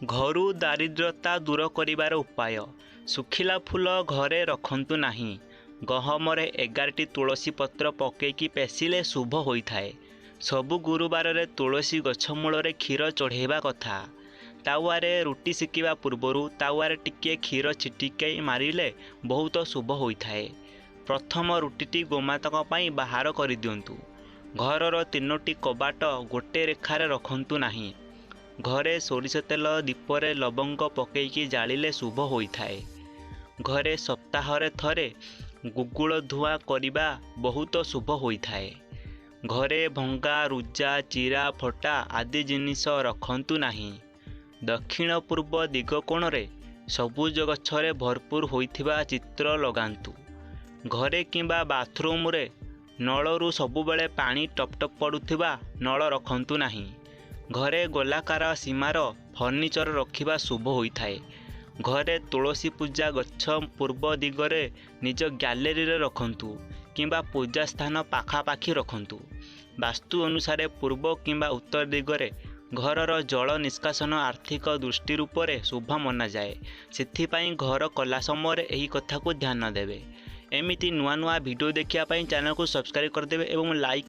ଘରୁ ଦାରିଦ୍ର୍ୟତା ଦୂର କରିବାର ଉପାୟ। ଶୁଖିଲା ଫୁଲ ଘରେ ରଖନ୍ତୁ ନାହିଁ। ଗହମରେ 11ଟି ତୁଳସୀ ପତ୍ର ପକାଇକି ପେଷିଲେ ଶୁଭ ହୋଇଥାଏ। ସବୁ ଗୁରୁବାରରେ ତୁଳସୀ ଗଛ ମୂଳରେ କ୍ଷୀର ଚଢ଼ାଇବା କଥା। ତାୱାରେ ରୁଟି ସେକିବା ପୂର୍ବରୁ ତାୱାରେ ଟିକିଏ କ୍ଷୀର ଛିଟିକାଇ ମାରିଲେ ବହୁତ ଶୁଭ ହୋଇଥାଏ। ପ୍ରଥମ ରୁଟିଟି ଗୋମାତାଙ୍କ ପାଇଁ ବାହାର କରିଦିଅନ୍ତୁ। ଘରର 3ଟି କବାଟ ଗୋଟେ ରେଖାରେ ରଖନ୍ତୁ ନାହିଁ। ଘରେ ସୋରିଷ ତେଲ ଦୀପରେ ଲବଙ୍ଗ ପକାଇକି ଜାଳିଲେ ଶୁଭ ହୋଇଥାଏ। ଘରେ ସପ୍ତାହରେ ଥରେ ଗୁଗୁଳ ଧୂଆଁ କରିବା ବହୁତ ଶୁଭ ହୋଇଥାଏ। ଘରେ ଭଙ୍ଗା ରୁଜା ଚିରା ଫଟା ଆଦି ଜିନିଷ ରଖନ୍ତୁ ନାହିଁ। ଦକ୍ଷିଣ ପୂର୍ବ ଦିଗ କୋଣରେ ସବୁଜ ଗଛରେ ଭରପୁର ହୋଇଥିବା ଚିତ୍ର ଲଗାନ୍ତୁ। ଘରେ କିମ୍ବା ବାଥରୁମରେ ନଳରୁ ସବୁବେଳେ ପାଣି ଟପ୍ ଟପ୍ ପଡ଼ୁଥିବା ନଳ ରଖନ୍ତୁ ନାହିଁ। ଘରେ ଗୋଲାକାର ସୀମାର ଫର୍ଣ୍ଣିଚର ରଖିବା ଶୁଭ ହୋଇଥାଏ। ଘରେ ତୁଳସୀ ପୂଜା ଗଛ ପୂର୍ବ ଦିଗରେ ନିଜ ଗ୍ୟାଲେରୀରେ ରଖନ୍ତୁ କିମ୍ବା ପୂଜା ସ୍ଥାନ ପାଖାପାଖି ରଖନ୍ତୁ। ବାସ୍ତୁ ଅନୁସାରେ ପୂର୍ବ କିମ୍ବା ଉତ୍ତର ଦିଗରେ ଘରର ଜଳ ନିଷ୍କାସନ ଆର୍ଥିକ ଦୃଷ୍ଟି ରୂପରେ ଶୁଭ ମନାଯାଏ। ସେଥିପାଇଁ ଘର କଲା ସମୟରେ ଏହି କଥାକୁ ଧ୍ୟାନ ଦେବେ। ଏମିତି ନୂଆ ନୂଆ ଭିଡ଼ିଓ ଦେଖିବା ପାଇଁ ଚ୍ୟାନେଲକୁ ସବସ୍କ୍ରାଇବ୍ କରିଦେବେ ଏବଂ ଲାଇକ୍